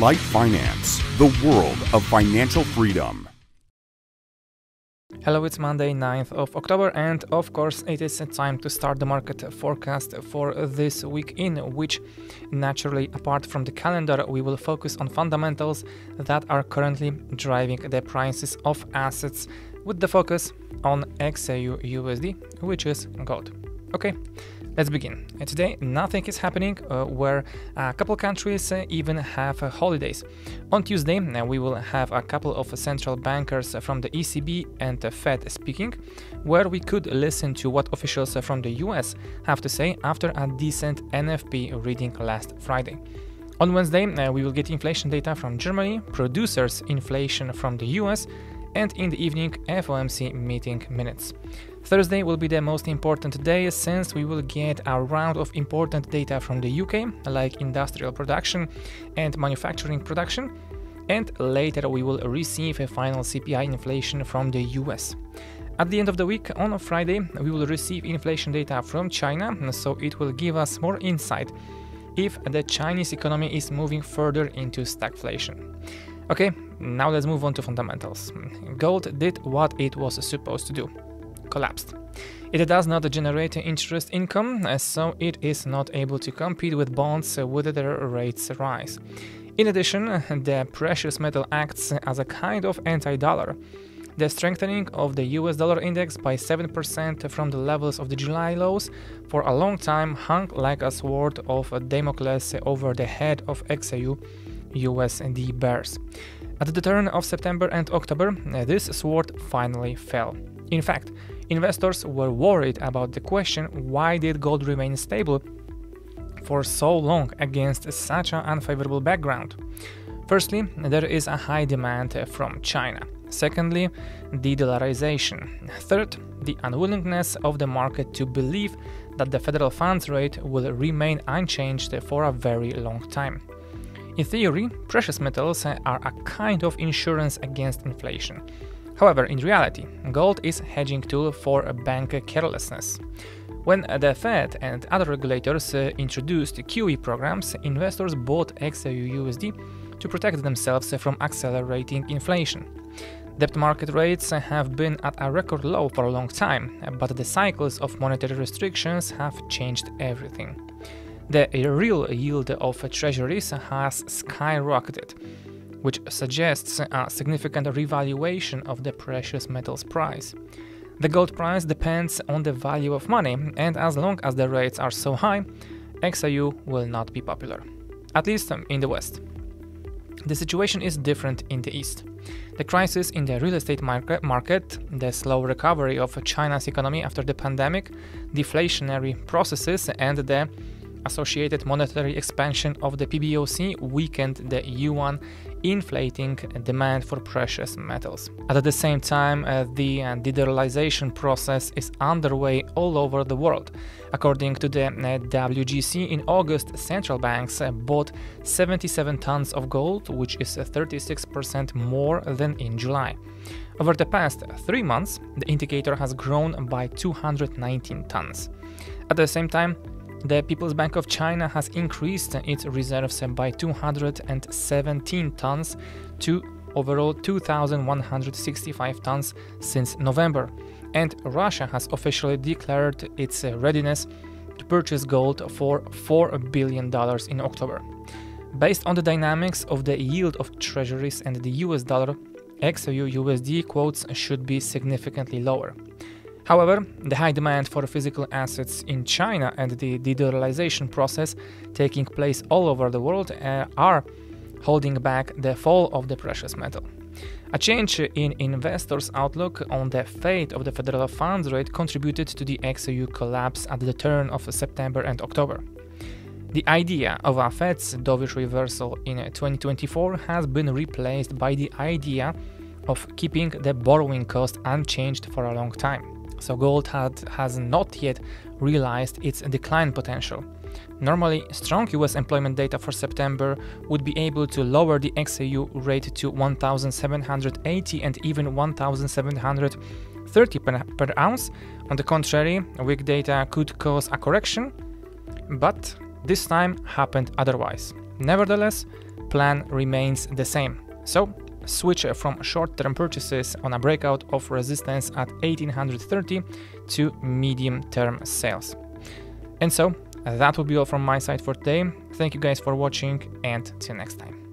LiteFinance, the world of financial freedom. Hello, it's Monday, 9th of October, and of course it is time to start the market forecast for this week, in which, naturally, apart from the calendar, we will focus on fundamentals that are currently driving the prices of assets, with the focus on XAU-USD, which is gold. Okay, let's begin. Today, nothing is happening where a couple countries even have holidays. On Tuesday, we will have a couple of central bankers from the ECB and the Fed speaking, where we could listen to what officials from the US have to say after a decent NFP reading last Friday. On Wednesday, we will get inflation data from Germany, producers' inflation from the US, and in the evening, FOMC meeting minutes. Thursday will be the most important day, since we will get a round of important data from the UK, like industrial production and manufacturing production, and later we will receive a final CPI inflation from the US. At the end of the week, on Friday, we will receive inflation data from China, so it will give us more insight if the Chinese economy is moving further into stagflation. Okay, now let's move on to fundamentals. Gold did what it was supposed to do. Collapsed. It does not generate interest income, so it is not able to compete with bonds with their rates rise. In addition, the precious metal acts as a kind of anti-dollar. The strengthening of the US dollar index by 7% from the levels of the July lows for a long time hung like a sword of Damocles over the head of XAU USD bears. At the turn of September and October, this sword finally fell. In fact, investors were worried about the question, why did gold remain stable for so long against such an unfavorable background? Firstly, there is a high demand from China. Secondly, de-dollarization. Third, the unwillingness of the market to believe that the federal funds rate will remain unchanged for a very long time. In theory, precious metals are a kind of insurance against inflation. However, in reality, gold is a hedging tool for bank carelessness. When the Fed and other regulators introduced QE programs, investors bought XAU-USD to protect themselves from accelerating inflation. Debt market rates have been at a record low for a long time, but the cycles of monetary restrictions have changed everything. The real yield of treasuries has skyrocketed, which suggests a significant revaluation of the precious metals price. The gold price depends on the value of money, and as long as the rates are so high, XAU will not be popular, at least in the West. The situation is different in the East. The crisis in the real estate market, the slow recovery of China's economy after the pandemic, deflationary processes, and the associated monetary expansion of the PBOC weakened the yuan, inflating demand for precious metals. At the same time, the de-dollarization process is underway all over the world. According to the WGC, in August, central banks bought 77 tons of gold, which is 36% more than in July. Over the past 3 months, the indicator has grown by 219 tons. At the same time, the People's Bank of China has increased its reserves by 217 tons to overall 2,165 tons since November, and Russia has officially declared its readiness to purchase gold for $4 billion in October. Based on the dynamics of the yield of treasuries and the US dollar, XAU-USD quotes should be significantly lower. However, the high demand for physical assets in China and the de-dollarization process taking place all over the world are holding back the fall of the precious metal. A change in investors' outlook on the fate of the federal funds rate contributed to the XAU collapse at the turn of September and October. The idea of a Fed's dovish reversal in 2024 has been replaced by the idea of keeping the borrowing cost unchanged for a long time. So gold has not yet realized its decline potential. Normally, strong US employment data for September would be able to lower the XAU rate to 1,780 and even 1,730 per ounce. On the contrary, weak data could cause a correction, but this time happened otherwise. Nevertheless, plan remains the same. So switch from short-term purchases on a breakout of resistance at 1830 to medium-term sales. And so that will be all from my side for today. Thank you guys for watching, and till next time.